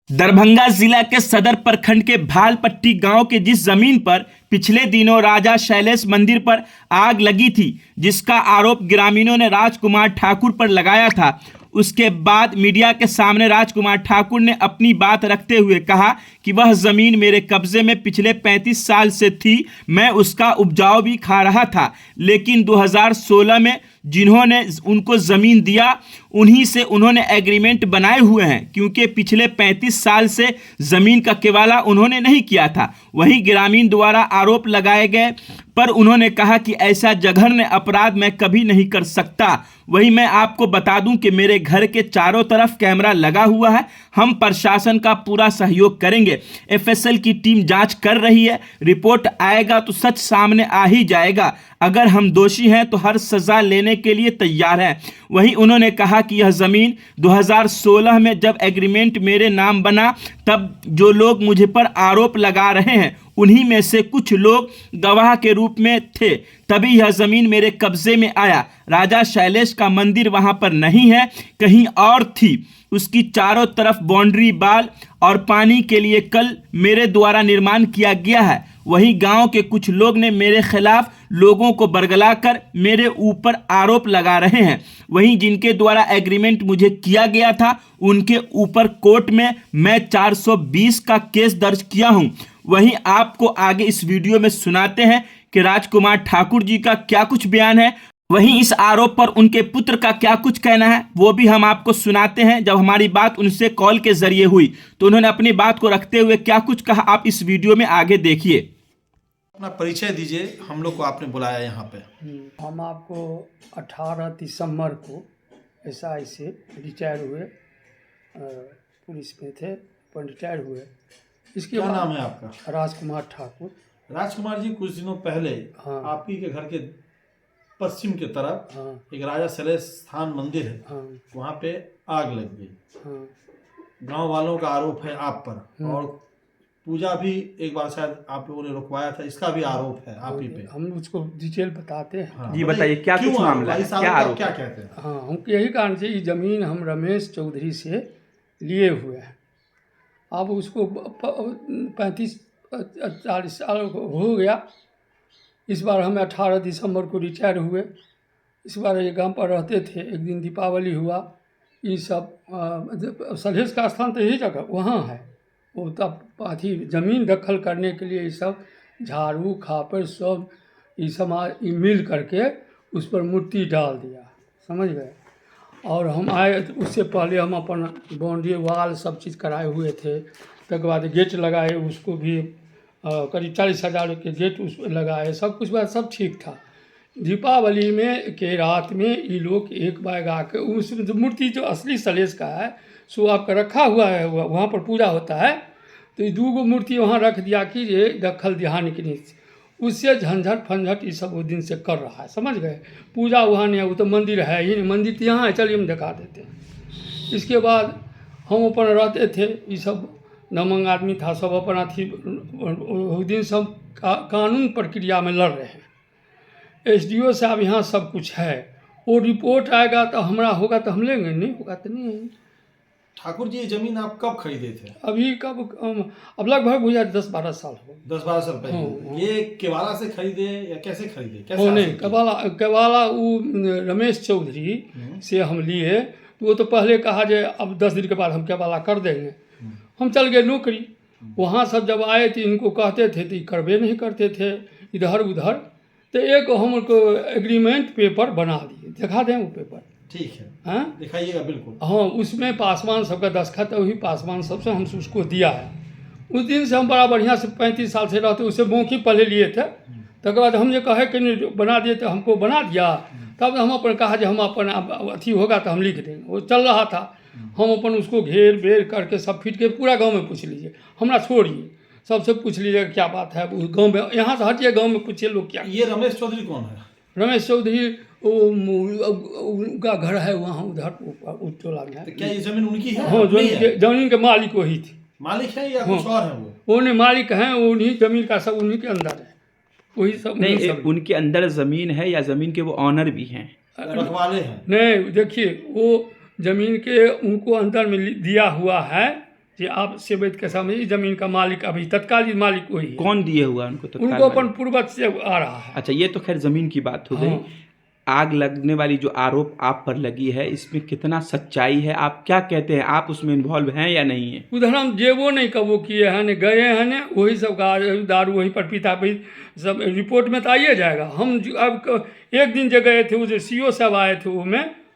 दरभंगा जिला के सदर प्रखंड के भालपट्टी गांव के जिस जमीन पर पिछले दिनों राजा शैलेश मंदिर पर आग लगी थी, जिसका आरोप ग्रामीणों ने राजकुमार ठाकुर पर लगाया था, उसके बाद मीडिया के सामने राजकुमार ठाकुर ने अपनी बात रखते हुए कहा कि वह ज़मीन मेरे कब्जे में पिछले 35 साल से थी। मैं उसका उपजाऊ भी खा रहा था, लेकिन 2016 में जिन्होंने उनको ज़मीन दिया उन्हीं से उन्होंने एग्रीमेंट बनाए हुए हैं, क्योंकि पिछले 35 साल से ज़मीन का केवाला उन्होंने नहीं किया था। वहीं ग्रामीण द्वारा आरोप लगाए गए पर उन्होंने कहा कि ऐसा जघन्य अपराध मैं कभी नहीं कर सकता। वहीं मैं आपको बता दूं कि मेरे घर के चारों तरफ कैमरा लगा हुआ है। हम प्रशासन का पूरा सहयोग करेंगे। एफएसएल की टीम जांच कर रही है। रिपोर्ट आएगा तो सच सामने आ ही जाएगा। अगर हम दोषी हैं तो हर सजा लेने के लिए तैयार हैं। वहीं उन्होंने कहा कि यह ज़मीन 2016 में जब एग्रीमेंट मेरे नाम बना, तब जो लोग मुझे पर आरोप लगा रहे हैं उन्हीं में से कुछ लोग गवाह के रूप में थे, तभी यह ज़मीन मेरे कब्जे में आया। राजा शैलेश का मंदिर वहां पर नहीं है, कहीं और थी। उसकी चारों तरफ बाउंड्री बाल और पानी के लिए कल मेरे द्वारा निर्माण किया गया है। वहीं गांव के कुछ लोग ने मेरे खिलाफ लोगों को बरगलाकर मेरे ऊपर आरोप लगा रहे हैं। वहीं जिनके द्वारा एग्रीमेंट मुझे किया गया था उनके ऊपर कोर्ट में मैं 420 का केस दर्ज किया हूं। वहीं आपको आगे इस वीडियो में सुनाते हैं कि राजकुमार ठाकुर जी का क्या कुछ बयान है। वहीं इस आरोप पर उनके पुत्र का क्या कुछ कहना है वो भी हम आपको सुनाते हैं। जब हमारी बात उनसे कॉल के जरिए हुई तो उन्होंने अपनी बात को रखते हुए क्या कुछ कहा, आप इस वीडियो में आगे देखिए। अपना परिचय दीजिए, हम लोग को आपने बुलाया यहाँ पे। हम आपको 18 दिसंबर को SI से रिटायर हुए, पुलिस में थे पर रिटायर हुए। इसके क्या बाद नाम है आपका? राजकुमार ठाकुर। राजकुमार जी, कुछ दिनों पहले हाँ। आप ही के घर के पश्चिम की तरफ हाँ एक राजा शैलेश स्थान मंदिर है, हाँ वहाँ पे आग लग गई। हाँ गांव वालों का आरोप है आप पर, और पूजा भी एक बार शायद आप लोगों ने रुकवाया था, इसका भी आरोप है आप ही पे। हम उसको डिटेल बताते हैं। हाँ, जी बताइए क्या क्यों कुछ मामला है, इस आरोप क्या का आरोप क्या है? कहते हैं? हाँ, हम यही कारण से ये ज़मीन हम रमेश चौधरी से लिए हुए हैं। अब उसको 35-40 साल हो गया। इस बार हमें 18 दिसंबर को रिटायर हुए। इस बार ये गांव पर रहते थे। एक दिन दीपावली हुआ, ये सब सलहेश का स्थान तो यही जगह वहाँ है। वो तब अथी ज़मीन दखल करने के लिए ये सब झाड़ू खापर सब ये समाज मिल करके उस पर मूर्ति डाल दिया, समझ गए। और हम आए तो उससे पहले हम अपन बाउंड्री वाल सब चीज़ कराए हुए थे। तक बाद गेट लगाए, उसको भी करीब 40,000 के गेट उस लगाए, सब कुछ बात सब ठीक था। दीपावली में के रात में ये लोग एक बार आके उस मूर्ति जो असली सलेश का है सो आपका रखा हुआ है, वहाँ पर पूजा होता है, तो ये 2 मूर्ति वहाँ रख दिया कि ये दखल दिहानी के नीचे। उससे झंझट फंझट ये सब वो दिन से कर रहा है, समझ गए। पूजा वहाँ नहीं है, वो तो मंदिर है ही नहीं। मंदिर तो यहाँ है, चलिए हम दिखा देते हैं। इसके बाद हम अपन रहते थे, ये सब नमंग आदमी था, सब अपन अथी उस दिन सब कानून प्रक्रिया में लड़ रहे हैं। SDO साहब यहाँ सब कुछ है, वो रिपोर्ट आएगा तो हमारा होगा तो हम लेंगे, नहीं होगा तो नहीं। ठाकुर जी, ये जमीन आप कब खरीदे थे? अभी कब अब लगभग हो जाए 10-12 साल हो। 10-12 साल पहले। हाँ। ये केवाला से खरीदे या कैसे खरीदे? कैसे वो नहीं, हासिल किए? केवाला वो रमेश चौधरी से हम लिए, तो वो तो पहले कहा जे अब 10 दिन के बाद हम केवाला कर देंगे। हम चल गए नौकरी। वहाँ सब जब आए तो इनको कहते थे तो ये करवे नहीं करते थे इधर उधर। तो एक हमको एग्रीमेंट पेपर बना दिए, दिखा दें वो पेपर। ठीक है, हाँ दिखाइएगा बिल्कुल। हाँ, उसमें पासवान सबका दस्खत है, वही पासवान सबसे हम उसको दिया है। उस दिन से हम बड़ा बढ़िया से 35 साल से रहते, उससे मौखिक पहले लिए थे। तक बाद हम ये कहे कि नहीं बना दिए तो हमको बना दिया। तब हम अपन कहा जो हम अपन अथी होगा तो हम लिख देंगे, वो चल रहा था। हम अपन उसको घेर बेर करके सब फिट के पूरा गांव में पूछ लीजिए, हमरा छोड़िए, सबसे पूछ लीजिएगा क्या बात है गांव में। यहाँ से हटिए, गांव में पूछिए लोग क्या। ये रमेश चौधरी कौन है? रमेश चौधरी उनका घर है वहाँ उधर उस टोला में है। तो क्या ये जमीन उनकी है? हाँ, अपनी है? जमीन के मालिक वही थे। मालिक है या कुछ और है वो? उन्हें मालिक हैं, उन्हीं जमीन का सब उन्हीं के अंदर है, वही सब नहीं, उन्हीं सब। उनके अंदर जमीन है या जमीन के वो ऑनर भी हैं? रखवाले हैं? नहीं, देखिए वो जमीन के उनको अंदर में दिया हुआ है, कि आप सेवैत के सामने इस जमीन का मालिक अभी तत्कालीन मालिक वही है। कौन दिए हुआ उनको तत्काल उनको अपन मालिक? पूर्वज से आ रहा है। अच्छा, ये तो खैर जमीन की बात हो गई। हाँ। आग लगने वाली जो आरोप आप पर लगी है, इसमें कितना सच्चाई है? आप क्या कहते हैं, आप उसमें इन्वॉल्व हैं या नहीं है? उधर हम जेबो नहीं कबो किए हैं, न गए हैं, न वही सब दारू वहीं पर पीता पी सब रिपोर्ट में तो आइए जाएगा। हम एक दिन जो गए थे, वो जो सीओ साहब आए थे,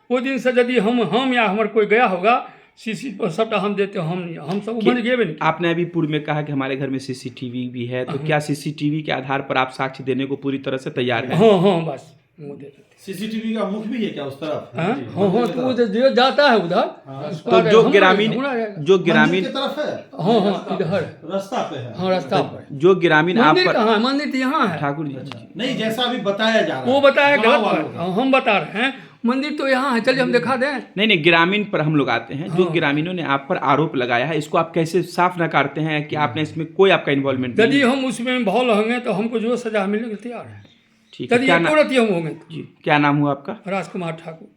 वो दिन से यदि हम या हमारे कोई गया होगा सीसी पर सबटा हम देते, हम नहीं, हम सब उमर गए भी नहीं। आपने अभी पूर्व में कहा कि हमारे घर में सीसीटीवी भी है, तो क्या सीसीटीवी के आधार पर आप साक्ष्य देने को पूरी तरह से तैयार हैं? हाँ हाँ, बस वो दे देते। सीसीटीवी का मुख भी है क्या उस तरफ? हाँ हाँ, तो वो जो जाता है उधर, उसको तो आगे जो हम ग्रामीण मंदिर की तरफ है। हाँ हाँ इधर रास्ता पे है। हाँ रास्ता पर। जो ग्रामीण आप मंदिर पर कहाँ है? मंदिर तो यहाँ है। ठाकुर जी, नहीं, जैसा अभी बताया जा रहा है वो बताया गाँव गलत वालों बात। का। हम बता रहे हैं मंदिर तो यहाँ है, चलिए हम दिखा दें। नहीं, ग्रामीण पर हम लोग आते हैं। जो ग्रामीणों ने आप पर आरोप लगाया है, इसको आप कैसे साफ नकारते हैं कि आपने इसमें कोई आपका इन्वॉल्वमेंट नहीं यदि है? हम उसमें भाव होंगे तो हमको जो सजा मिलने के तैयार है। ठीक है, यदि क्या एक नाम? औरत ही हम होंगे तो। जी, क्या नाम हुआ आपका? राजकुमार ठाकुर।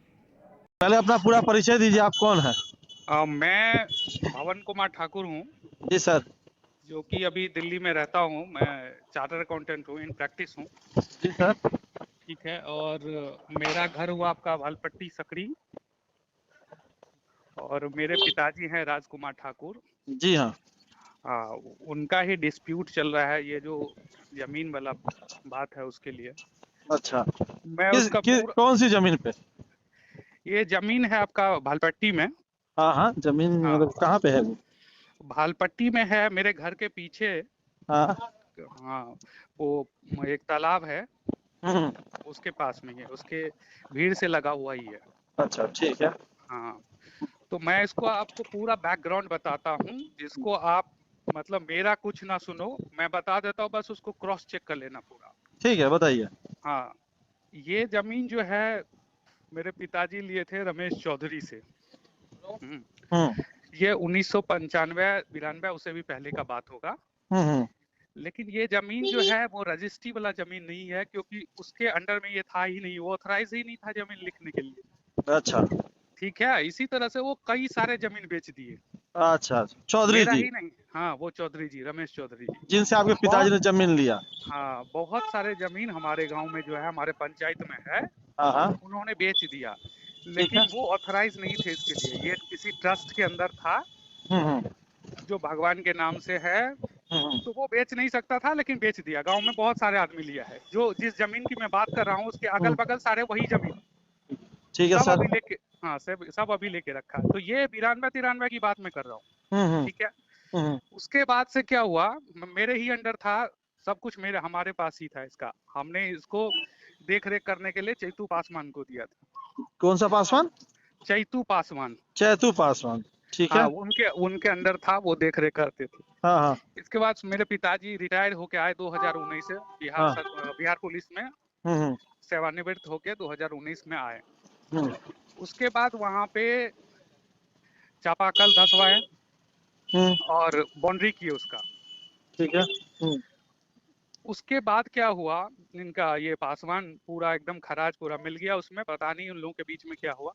पहले अपना पूरा परिचय दीजिए, आप कौन है? मैं भवन कुमार ठाकुर हूँ, जी सर। जो कि अभी दिल्ली में रहता हूँ। मैं चार्टर अकाउंटेंट हूँ, इन प्रैक्टिस हूँ। जी सर। ठीक है। और मेरा घर हुआ आपका भालपट्टी सकरी, और मेरे पिताजी हैं राजकुमार ठाकुर। जी हाँ। हाँ, उनका ही डिस्प्यूट चल रहा है, ये जो जमीन वाला बात है उसके लिए। अच्छा, मैं उसका कौन सी जमीन पे? ये जमीन है आपका भालपट्टी में। हाँ हाँ, जमीन हाँ। मतलब कहाँ पे है वो? भालपट्टी में है, मेरे घर के पीछे। हाँ। हाँ, वो एक तालाब है, हम्म। उसके पास में ही है, उसके भीड़ से लगा हुआ ही है। अच्छा, ठीक है। हाँ, तो मैं इसको आपको पूरा बैकग्राउंड बताता हूँ, जिसको आप मतलब मेरा कुछ ना सुनो, मैं बता देता हूँ, बस उसको क्रॉस चेक कर लेना पूरा। ठीक है, बताइए। हाँ, ये जमीन जो है मेरे पिताजी लिए थे रमेश चौधरी से। ये 1995-92 उससे भी पहले का बात होगा। लेकिन ये जमीन जो है वो रजिस्ट्री वाला जमीन नहीं है, क्योंकि उसके अंडर में ये था ही नहीं, वो ऑथराइज ही नहीं था जमीन लिखने के लिए। अच्छा। ठीक है। इसी तरह से वो कई सारे जमीन बेच दिए। अच्छा, चौधरी मेरा जी ही नहीं, हाँ, वो चौधरी जी, रमेश चौधरी जी, जिनसे आपके पिताजी ने जमीन लिया। हाँ, बहुत सारे जमीन हमारे गांव में जो है, हमारे पंचायत में है, हाँ हाँ। उन्होंने बेच दिया। लेकिन वो ऑथराइज नहीं थे इसके लिए, ये किसी ट्रस्ट के अंदर था जो भगवान के नाम से है, तो वो बेच नहीं सकता था, लेकिन बेच दिया। गांव में बहुत सारे आदमी लिया है। जो जिस जमीन की मैं बात कर रहा हूँ, उसके अगल बगल सारे वही जमीन, ठीक है सब सर। अभी लेके, हाँ, सब अभी लेके रखा है। तो ये 92-93 की बात मैं कर रहा हूँ। ठीक है। उसके बाद से क्या हुआ, मेरे ही अंडर था सब कुछ, हमारे पास ही था इसका। हमने इसको देख रेख करने के लिए चैतू पासवान को दिया था। कौन सा पासवान? चैतू पासवान। चैतू पासवान, ठीक है। हाँ, उनके अंडर था, वो देख रेख करते थे। हाँ हाँ। इसके बाद मेरे पिताजी रिटायर होके आए 2019 से बिहार पुलिस में सेवानिवृत्त होके 2019 में आए। उसके बाद वहां पे चापाकल धसवाए और बाउंड्री किए उसका। ठीक है। उसके बाद क्या हुआ, इनका ये पासवान पूरा एकदम खराज पूरा मिल गया उसमें, पता नहीं उन लोगों के बीच में क्या हुआ।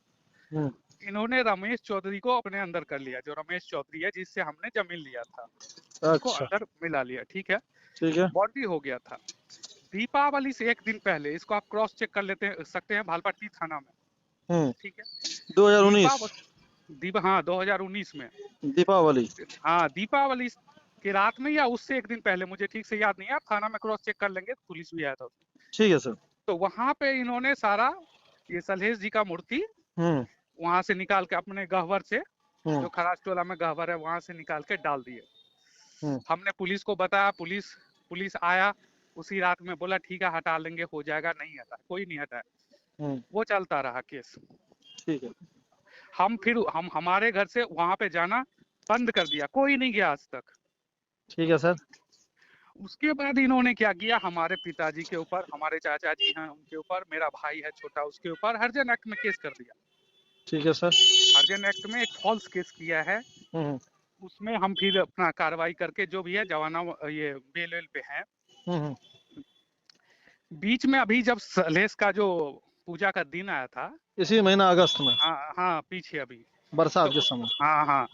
इन्होंने रमेश चौधरी को अपने अंदर कर लिया, जो रमेश चौधरी है जिससे हमने जमीन लिया था, उसको अंदर मिला लिया। ठीक है। ठीक है। बाउंड्री हो गया था। दीपावली से एक दिन पहले, इसको आप क्रॉस चेक कर सकते हैं भालपट्टी थाना में। ठीक है। 2019। हाँ, 2019 में दीपावली। हाँ, दीपावली के रात में या उससे एक दिन पहले, मुझे ठीक से याद नहीं है, आप थाना में क्रॉस चेक कर लेंगे, पुलिस भी आया था। ठीक है सर। तो वहां पे इन्होंने सारा ये सलहेश जी का मूर्ति वहां से निकाल के अपने गहवर से, जो खराज टोला में गहवर है, वहां से निकाल के डाल दिए। हमने पुलिस को बताया, पुलिस आया उसी रात में, बोला ठीक है हटा लेंगे, हो जाएगा। नहीं हटा, कोई नहीं हटाया, वो चलता रहा केस। ठीक है। हम हमारे घर से वहां पे जाना बंद कर दिया, कोई नहीं गया आज तक। ठीक है सर। उसके बाद इन्होंने क्या किया, हमारे पिताजी के ऊपर, हमारे चाचा जी हैं उनके ऊपर, मेरा भाई है छोटा उसके ऊपर हर्जन एक्ट में केस कर दिया। ठीक है सर। हर्जन एक्ट में एक फॉल्स केस किया है। उसमें हम फिर अपना कार्रवाई करके, जो भी है जवाना ये बेल पे है। बीच में अभी जब सलहेश का जो पूजा का दिन आया था, इसी महीना अगस्त में। हाँ हाँ, पीछे अभी बरसात के समय। हाँ हाँ,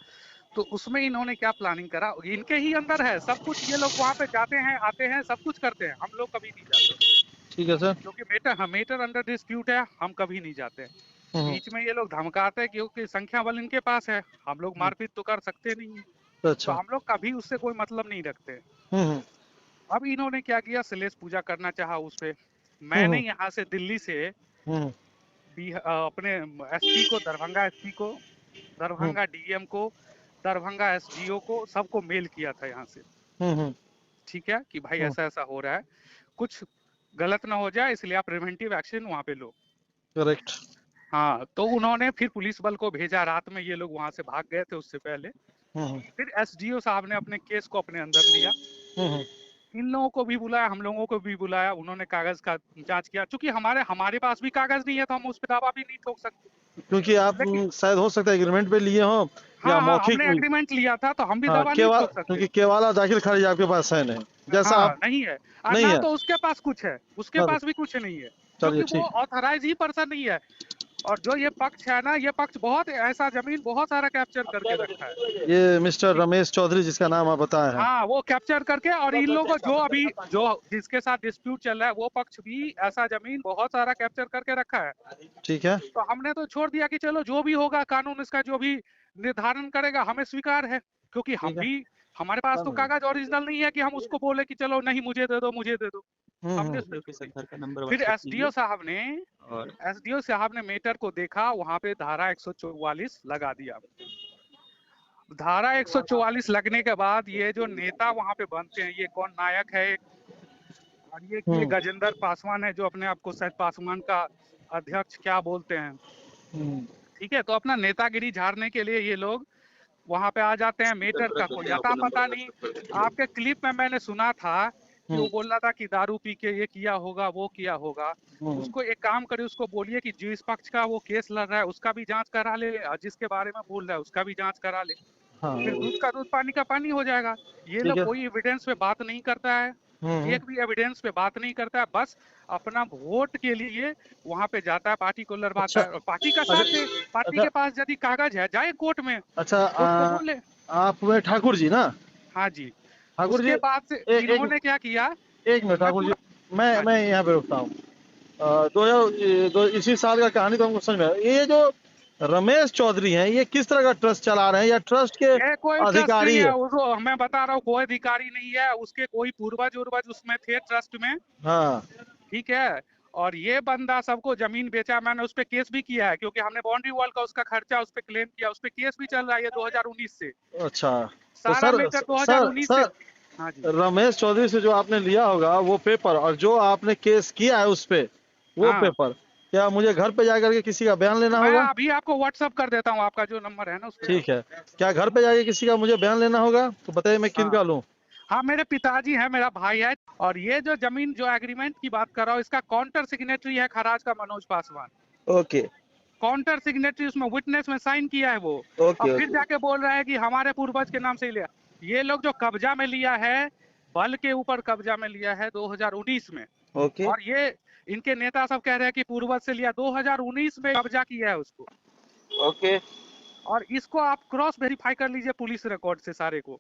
तो उसमें इन्होंने क्या प्लानिंग करा, इनके ही अंदर है सब कुछ। ये लोग वहां पे जाते हैं, आते हैं, सब कुछ करते हैं, हम लोग कभी नहीं जाते ठीक है सर। क्योंकि मेटर अंडर डिस्प्यूट है, हम कभी नहीं जाते। बीच में ये लोग धमकाते हैं क्योंकि संख्या बल इनके पास है, हम लोग मारपीट तो कर सकते नहीं है, तो अच्छा। हम लोग कभी उससे कोई मतलब नहीं रखते। हम्म अब इन्होंने क्या किया, सलेश पूजा करना चाहा उस पे। मैंने यहाँ से दिल्ली से हम्म अपने एसपी को, दरभंगा एसपी को, दरभंगा डीएम को, दरभंगा एसडीओ को, सबको मेल किया था यहाँ से, हम्म ठीक है, कि भाई ऐसा ऐसा हो रहा है, कुछ गलत ना हो जाए, इसलिए आप प्रिवेंटिव एक्शन वहां पे लो। करेक्ट। हाँ, तो उन्होंने फिर पुलिस बल को भेजा, रात में ये लोग वहां से भाग गए थे उससे पहले। फिर एसडीओ साहब ने अपने केस को अपने अंदर लिया, इन लोगों को भी बुलाया, हम लोगों को भी बुलाया, उन्होंने कागज का जांच किया। चूंकि हमारे पास भी कागज नहीं है तो हम उस पर दावा भी नहीं ठोक सकते, क्योंकि आप शायद हो सकता है एग्रीमेंट पे लिए हो या हाँ, मौखिक। हमने एग्रीमेंट लिया था तो हम भी दावा नहीं केवल ठोक सकते, क्योंकि केवाला दाखिल खारिज आपके पास है नहीं, जैसा हाँ, आप नहीं है, नहीं ना है। तो उसके पास कुछ है, उसके हाँ, पास भी कुछ नहीं है, चलिए क्योंकि वो ऑथराइज ही पर्सन नहीं है। और जो ये पक्ष है ना, ये पक्ष बहुत ऐसा जमीन बहुत सारा कैप्चर करके रखा है, ये मिस्टर रमेश चौधरी जिसका नाम आप बताए हैं। हाँ, वो कैप्चर करके, और इन लोगों को जो जिसके साथ डिस्प्यूट चल रहा है वो पक्ष भी ऐसा जमीन बहुत सारा कैप्चर करके रखा है। ठीक है। तो हमने तो छोड़ दिया कि चलो जो भी होगा, कानून इसका जो भी निर्धारण करेगा हमें स्वीकार है, क्योंकि हम भी, हमारे पास तो कागज ओरिजिनल नहीं है कि हम उसको बोले कि चलो नहीं मुझे दे दो, मुझे दे दो। हमने फिर एसडीओ साहब ने मेटर को देखा, वहां पे धारा 144 लगा दिया। धारा 144 लगने के बाद ये जो नेता वहां पे बनते हैं, ये कौन नायक है, और ये गजेंद्र पासवान है, जो अपने आप को शायद पासवान का अध्यक्ष क्या बोलते हैं, ठीक है। तो अपना नेतागिरी झाड़ने के लिए ये लोग वहां पे आ जाते हैं। मेटर का कोई अता पता नहीं। आपके क्लिप में मैंने सुना था कि वो बोल रहा था कि दारू पी के ये किया होगा, वो किया होगा। उसको एक काम करे, उसको बोलिए कि जिस पक्ष का वो केस लड़ रहा है उसका भी जांच करा ले, और जिसके बारे में बोल रहा है उसका भी जांच करा ले, फिर दूध का दूध पानी का पानी हो जाएगा। ये लोग कोई एविडेंस पे बात नहीं करता है, एक भी एविडेंस पे बात नहीं करता है, बस अपना वोट के लिए वहां पे जाता है, पार्टी को लड़वाता है, और पार्टी का साथ दे। पार्टी के पास यदि कागज है, जाए कोर्ट में, अच्छा, कोर्ट को बोल ले। आप ठाकुर जी ना? हाँ जी। ठाकुर जी, उसके बाद से इन्होंने क्या किया, एक मिनट ठाकुर जी, मैं यहाँ पे रुकता हूँ। 2000 इसी साल का कहानी तो हमको समझ में आया। ये जो रमेश चौधरी हैं, ये किस तरह का ट्रस्ट चला रहे हैं, या ट्रस्ट के कोई अधिकारी नहीं है? उसको मैं बता रहा हूँ, कोई अधिकारी नहीं है, उसके कोई पूर्वज उसमें थे ट्रस्ट में, हाँ, ठीक है। और ये बंदा सबको जमीन बेचा, मैंने उस पर केस भी किया है, क्योंकि हमने बाउंड्री वॉल का उसका खर्चा उस पर क्लेम किया, उस पर केस भी चल रहा है 2019 से। अच्छा। सारा मैटर 2019 से। हाँ जी। रमेश चौधरी से जो आपने लिया होगा वो पेपर, और जो आपने केस किया है उस पे वो पेपर, क्या मुझे घर पे जाकर के किसी का बयान लेना होगा? मैं अभी आपको व्हाट्सएप कर देता हूँ, आपका जो नंबर है ना उस पे। ठीक है, क्या घर पे जाके किसी का मुझे बयान लेना होगा? तो बताइए मैं किन का लूँ? हाँ, मेरे पिताजी है, मेरा भाई है, और ये जो जमीन जो एग्रीमेंट की बात कर रहा हूँ, इसका काउंटर सिग्नेटरी है खराज का Manoj Paswan. Okay. Counter signatory, उसमें विटनेस में साइन किया है वो। ओके, और फिर जाके बोल रहा है कि हमारे पूर्वज के नाम से ही लिया। ये लोग जो कब्जा में लिया है, बल के ऊपर कब्जा में लिया है 2019 में। ओके। और ये इनके नेता सब कह रहे हैं कि पूर्वज से लिया, 2019 में कब्जा किया है उसको। ओके। और इसको आप क्रॉस वेरीफाई कर लीजिए पुलिस रिकॉर्ड से सारे को।